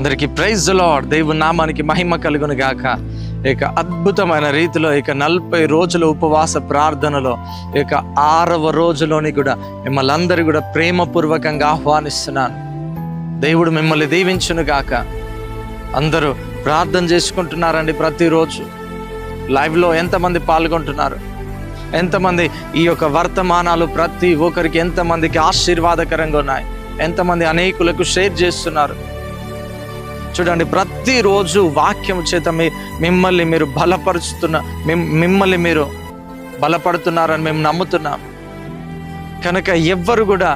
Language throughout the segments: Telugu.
అందరికీ ప్రైజ్ ది లార్డ్. దేవుని నామానికి మహిమ కలుగును గాక. ఇక అద్భుతమైన రీతిలో 40 రోజుల ఉపవాస ప్రార్థనలో 6వ రోజులోని కూడా మిమ్మల్ని అందరూ కూడా ప్రేమపూర్వకంగా ఆహ్వానిస్తున్నాను. దేవుడు మిమ్మల్ని దీవించును గాక. అందరూ ప్రార్థన చేసుకుంటున్నారండి. ప్రతిరోజు లైవ్లో ఎంతమంది పాల్గొంటున్నారు, ఎంతమంది ఈ యొక్క వర్తమానాలు ప్రతి ఒక్కరికి ఎంతమందికి ఆశీర్వాదకరంగా ఉన్నాయి, ఎంతమంది అనేకులకు షేర్ చేస్తున్నారు. చూడండి, ప్రతిరోజు వాక్యం చేత మిమ్మల్ని మీరు మిమ్మల్ని మీరు బలపడుతున్నారని మేము నమ్ముతున్నాం. కనుక ఎవ్వరు కూడా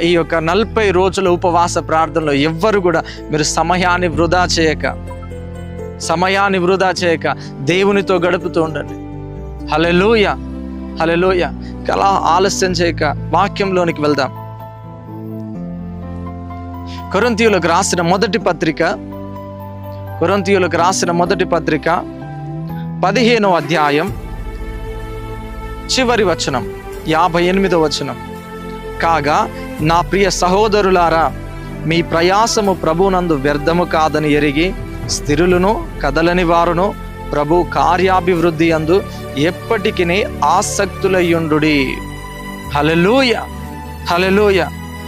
ఈ యొక్క 40 రోజుల ఉపవాస ప్రార్థనలో ఎవ్వరు కూడా మీరు సమయాన్ని వృధా చేయక దేవునితో గడుపుతూ ఉండండి. హల్లెలూయా, హల్లెలూయా. అలా ఆలస్యం చేయక వాక్యంలోనికి వెళ్దాం. కొరింథీయులకు రాసిన మొదటి పత్రిక 15వ అధ్యాయం చివరి వచనం 58వ వచనం. కాగా నా ప్రియ సహోదరులారా, మీ ప్రయాసము ప్రభునందు వ్యర్థము కాదని ఎరిగి స్థిరులను కదలని వారును ప్రభు కార్యాభివృద్ధి అందు ఎప్పటికీ ఆసక్తులయ్యుండుడి. హల్లెలూయా, హల్లెలూయా.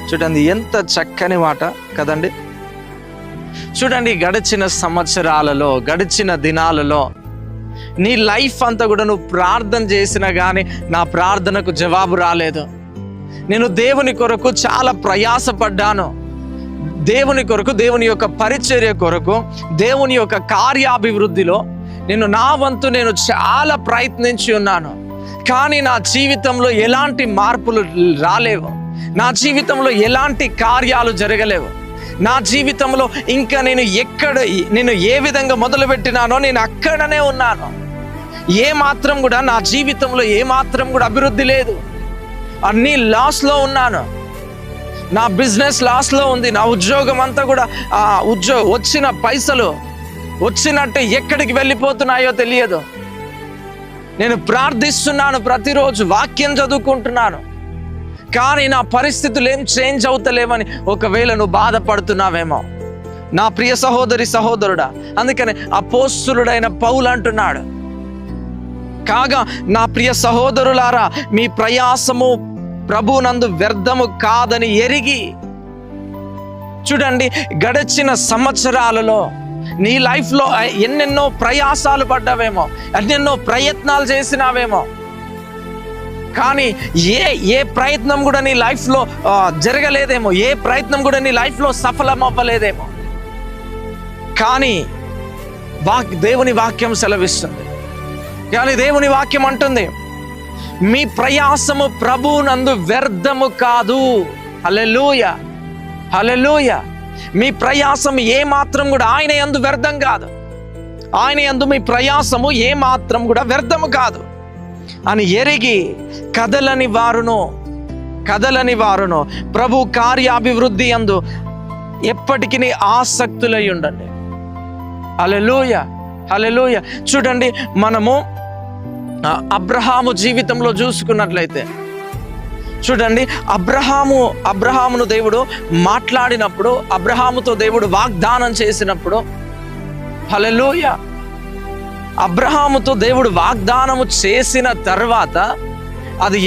చూడండి, ఎంత చక్కని మాట కదండి. చూడండి, గడిచిన సంవత్సరాలలో, గడిచిన దినాలలో నీ లైఫ్ అంతా కూడా నువ్వు ప్రార్థన చేసినా కానీ నా ప్రార్థనకు జవాబు రాలేదు. నేను దేవుని కొరకు చాలా ప్రయాసపడ్డాను. దేవుని కొరకు, దేవుని యొక్క పరిచర్య కొరకు, దేవుని యొక్క కార్యాభివృద్ధిలో నా వంతు నేను చాలా ప్రయత్నించి ఉన్నాను. కానీ నా జీవితంలో ఎలాంటి మార్పులు రాలేవు. నా జీవితంలో ఎలాంటి కార్యాలు జరగలేవు. నా జీవితంలో ఇంకా నేను ఏ విధంగా మొదలుపెట్టినానో నేను అక్కడనే ఉన్నాను. నా జీవితంలో ఏమాత్రం కూడా అభివృద్ధి లేదు. అన్ని లాస్లో ఉన్నాను. నా బిజినెస్ లాస్లో ఉంది. నా ఉద్యోగం అంతా కూడా వచ్చిన పైసలు వచ్చినట్టే ఎక్కడికి వెళ్ళిపోతున్నాయో తెలియదు. నేను ప్రార్థిస్తున్నాను, ప్రతిరోజు వాక్యం చదువుకుంటున్నాను, కానీ నా పరిస్థితులు ఏం చేంజ్ అవుతలేవని ఒకవేళ నువ్వు బాధపడుతున్నావేమో నా ప్రియ సహోదరుడా. అందుకని అపోస్తలుడైన పౌలు అంటున్నాడు, కాగా నా ప్రియ సహోదరులారా, మీ ప్రయాసము ప్రభునందు వ్యర్థము కాదని ఎరిగి. చూడండి, గడిచిన సంవత్సరాలలో నీ లైఫ్లో ఎన్నెన్నో ప్రయాసాలు పడ్డావేమో, ఎన్నెన్నో ప్రయత్నాలు చేసినావేమో, కానీ ఏ ప్రయత్నం కూడా నీ లైఫ్లో జరగలేదేమో, ఏ ప్రయత్నం కూడా నీ లైఫ్లో సఫలం అవ్వలేదేమో. కానీ దేవుని వాక్యం సెలవిస్తుంది, కానీ దేవుని వాక్యం అంటుంది, మీ ప్రయాసము ప్రభువునందు వ్యర్థము కాదు. హల్లెలూయా, హల్లెలూయా. మీ ప్రయాసం ఏమాత్రం కూడా ఆయన యందు వ్యర్థం కాదు. ఆయన యందు మీ ప్రయాసము ఏమాత్రం కూడా వ్యర్థము కాదు అని ఎరిగి కదలని వారును ప్రభు కార్యాభివృద్ధి యందు ఎప్పటికీ ఆసక్తులై ఉండండి. హల్లెలూయా, హల్లెలూయా. చూడండి, మనము అబ్రహాము జీవితంలో చూసుకున్నట్లయితే, చూడండి, అబ్రహామును దేవుడు మాట్లాడినప్పుడు, అబ్రహాముతో దేవుడు వాగ్దానం చేసినప్పుడు, హల్లెలూయా, అబ్రహాముతో దేవుడు వాగ్దానము చేసిన తర్వాత అది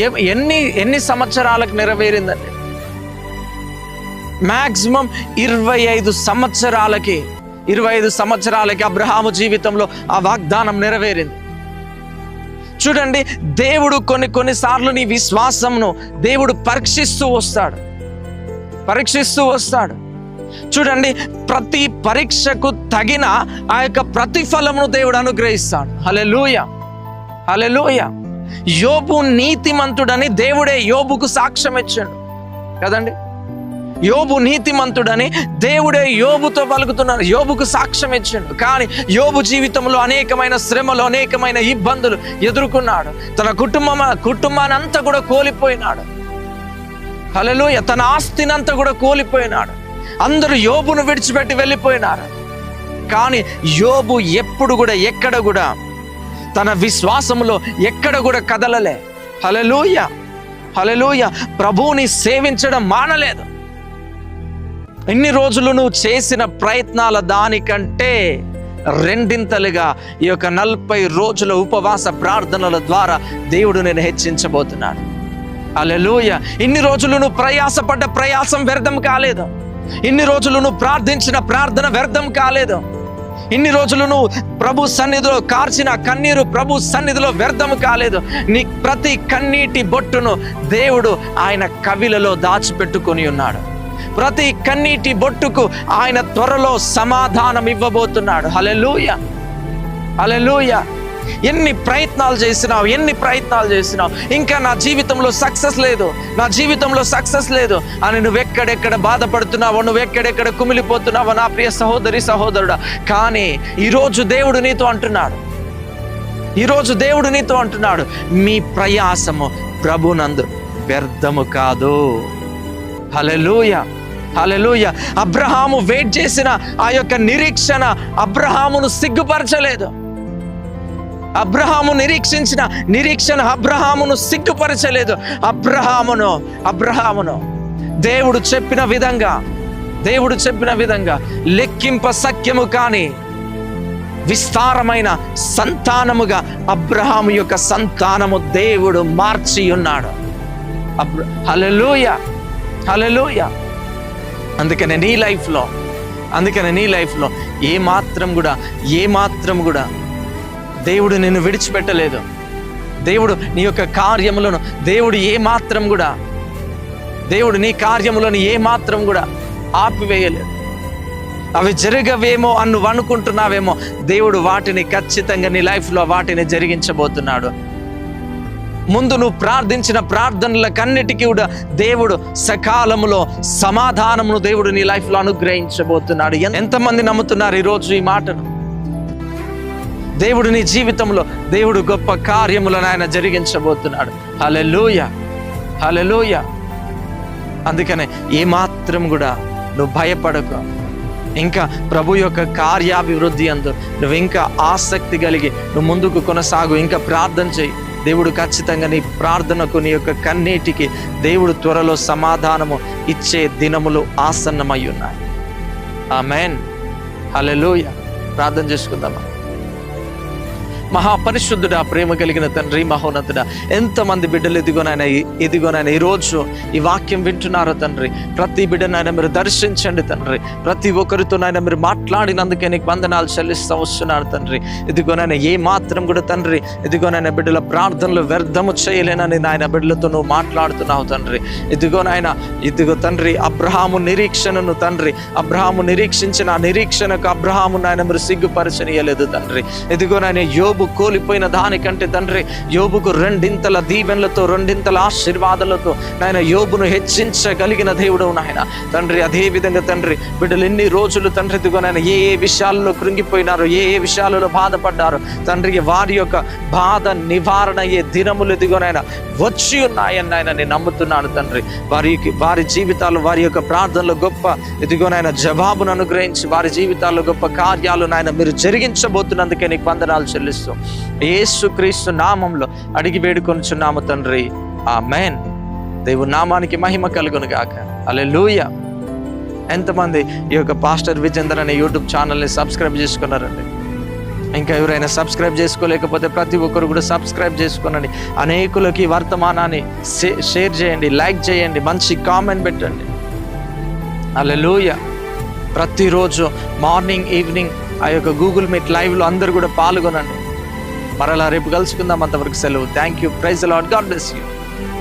ఎన్ని సంవత్సరాలకు నెరవేరిందండి? మ్యాక్సిమం 25 సంవత్సరాలకి అబ్రహాము జీవితంలో ఆ వాగ్దానం నెరవేరింది. చూడండి, దేవుడు కొన్నిసార్లు నీ విశ్వాసంను దేవుడు పరీక్షిస్తూ వస్తాడు. చూడండి, ప్రతి పరీక్షకు తగిన ఆ యొక్క ప్రతిఫలమును దేవుడు అనుగ్రహిస్తాడు. హల్లెలూయా, హల్లెలూయా. యోబు నీతిమంతుడని దేవుడే యోబుకు సాక్ష్యం ఇచ్చాడు కదండి. యోబు నీతిమంతుడని దేవుడే యోబుతో పలుకుతున్నాడు, యోబుకు సాక్ష్యం ఇచ్చాడు. కానీ యోబు జీవితంలో అనేకమైన శ్రమలు, అనేకమైన ఇబ్బందులు ఎదుర్కొన్నాడు. తన కుటుంబాన్ని అంతా కూడా కోల్పోయినాడు. హల్లెలూయా. తన ఆస్తినంతా కూడా కోల్పోయినాడు. అందరూ యోబును విడిచిపెట్టి వెళ్ళిపోయినారు. కానీ యోబు ఎప్పుడు కూడా ఎక్కడ కూడా తన విశ్వాసములో ఎక్కడ కూడా కదలలే. హల్లెలూయా, హల్లెలూయా. ప్రభువుని సేవించడం మానలేదు. ఇన్ని రోజులు నువ్వు చేసిన ప్రయత్నాల దానికంటే రెండింతలుగా ఈ యొక్క 40 రోజుల ఉపవాస ప్రార్థనల ద్వారా దేవుడు నేను హెచ్చించబోతున్నాడు. హల్లెలూయా. ఇన్ని రోజులు నువ్వు ప్రయాసపడ్డ ప్రయాసం వ్యర్థం కాలేదు. ఇన్ని రోజులు నువ్వు ప్రార్థించిన ప్రార్థన వ్యర్థం కాలేదు. ఇన్ని రోజులు నువ్వు ప్రభు సన్నిధిలో కార్చిన కన్నీరు ప్రభు సన్నిధిలో వ్యర్థం కాలేదు. నీ ప్రతి కన్నీటి బొట్టును దేవుడు ఆయన కవిలలో దాచిపెట్టుకొని ఉన్నాడు. ప్రతి కన్నీటి బొట్టుకు ఆయన త్వరలో సమాధానం ఇవ్వబోతున్నాడు. హల్లెలూయా, హల్లెలూయా. ఎన్ని ప్రయత్నాలు చేసినావు, ఇంకా నా జీవితంలో సక్సెస్ లేదు అని నువ్వెక్కడెక్కడ బాధపడుతున్నావో, నువ్వెక్కడెక్కడ కుమిలిపోతున్నావో నా ప్రియ సహోదరి సహోదరుడా, కానీ ఈరోజు దేవుడు నీతో అంటున్నాడు, మీ ప్రయాసము ప్రభునందు వ్యర్థము కాదు. హల్లెలూయా, హల్లెలూయా. అబ్రహాము వెయిట్ చేసిన ఆ యొక్క నిరీక్షణ అబ్రహామును సిగ్గుపరచలేదు. అబ్రహాము నిరీక్షించిన నిరీక్షణ అబ్రహామును సిగ్గుపరచలేదు. అబ్రహామును దేవుడు చెప్పిన విధంగా లెక్కింప సఖ్యము కాని విస్తారమైన సంతానముగా అబ్రహాము యొక్క సంతానము దేవుడు మార్చి ఉన్నాడు. హల్లెలూయా, హల్లెలూయా. అందుకనే నీ లైఫ్లో ఏ మాత్రం కూడా దేవుడు నిన్ను విడిచిపెట్టలేదు. దేవుడు నీ యొక్క కార్యములను దేవుడు నీ కార్యములను ఏ మాత్రం కూడా ఆపివేయలేదు. అవి జరగవేమో అని నువ్వు అనుకుంటున్నావేమో, దేవుడు వాటిని ఖచ్చితంగా నీ లైఫ్లో వాటిని జరిగించబోతున్నాడు. ముందు నువ్వు ప్రార్థించిన ప్రార్థనలకన్నిటికీ కూడా దేవుడు సకాలములో సమాధానమును దేవుడు నీ లైఫ్లో అనుగ్రహించబోతున్నాడు. ఎంతమంది నమ్ముతున్నారు ఈరోజు ఈ మాటను? దేవుడు నీ జీవితంలో దేవుడు గొప్ప కార్యములను ఆయన జరిగించబోతున్నాడు. హల్లెలూయా, హల్లెలూయా. అందుకనే ఏమాత్రం కూడా నువ్వు భయపడకు. ఇంకా ప్రభు యొక్క కార్యాభివృద్ధి అందు నువ్వు ఇంకా ఆసక్తి కలిగి నువ్వు ముందుకు కొనసాగు. ఇంకా ప్రార్థన చేయి. దేవుడు ఖచ్చితంగా నీ ప్రార్థనకు, నీ యొక్క కన్నీటికి దేవుడు త్వరలో సమాధానము ఇచ్చే దినములు ఆసన్నమై ఉన్నాయి. ఆమేన్, హల్లెలూయా. ప్రార్థన చేసుకుందామా. మహాపరిశుద్ధుడా, ప్రేమ కలిగిన తండ్రి, మహోన్నతుడా, ఎంతమంది బిడ్డలు ఎదిగోనైనా ఈరోజు ఈ వాక్యం వింటున్నారో తండ్రి, ప్రతి బిడ్డనైనా మీరు దర్శించండి తండ్రి. ప్రతి ఒక్కరితోనైనా మీరు మాట్లాడినందుకే నీకు వందనాలు చెల్లిస్తూ వస్తున్నారు తండ్రి. ఇదిగోనైనా ఏ మాత్రం కూడా తండ్రి, ఇదిగోనైనా బిడ్డల ప్రార్థనలు వ్యర్థము చేయలేనని నాయన బిడ్డలతో నువ్వు మాట్లాడుతున్నావు తండ్రి. ఇదిగో తండ్రి, అబ్రహాము నిరీక్షణను తండ్రి, అబ్రహాము నిరీక్షించిన ఆ నిరీక్షణకు అబ్రహాము నాయన మీరు సిగ్గుపరచనీయలేదు తండ్రి. ఇదిగోనైనా యోబు కోల్పోయిన దానికంటే తండ్రి, యోబుకు రెండింతల దీవెనలతో, రెండింతల ఆశీర్వాదాలతో నాయన యోబును హెచ్చించగలిగిన దేవుడు నాయన తండ్రి. అదే విధంగా తండ్రి, బిడ్డలు ఎన్ని రోజులు తండ్రి ఇదిగోనైనా ఏ విషయాల్లో కృంగిపోయినారో, ఏ విషయాలలో బాధపడ్డారో తండ్రి, వారి యొక్క బాధ నివారణ అయ్యే దినములు ఇదిగోనైనా వచ్చి ఉన్నాయని నాయన నేను నమ్ముతున్నాను తండ్రి. వారి జీవితాలు, వారి యొక్క ప్రార్థనలో గొప్ప ఇదిగోనైనా జవాబును అనుగ్రహించి వారి జీవితాల్లో గొప్ప కార్యాలు నాయన మీరు జరిగించబోతున్నందుకే నీకు వందనాలు చెల్లిస్తూ యేసుక్రీస్తు నామంలో అడిగి వేడుకొనుచున్నాము తండ్రి. ఆమేన్. దేవుని నామానికి మహిమ కలుగును గాక. హల్లెలూయా. ఎంతమంది ఈ యొక్క పాస్టర్ విజేందర్ అనే యూట్యూబ్ ఛానల్ని సబ్స్క్రైబ్ చేసుకున్నారండి? ఇంకా ఎవరైనా సబ్స్క్రైబ్ చేసుకోలేకపోతే ప్రతి ఒక్కరు కూడా సబ్స్క్రైబ్ చేసుకోనండి. అనేకులకి వర్తమానాన్ని షేర్ చేయండి, లైక్ చేయండి, మంచి కామెంట్ పెట్టండి. హల్లెలూయా. ప్రతిరోజు మార్నింగ్, ఈవినింగ్ ఆ యొక్క గూగుల్ మీట్ లైవ్లో అందరూ కూడా పాల్గొనండి. మరలా రేపు కలుసుకుందాం. అంతవరకు సెలవు. Thank you. Praise the lord. God bless you.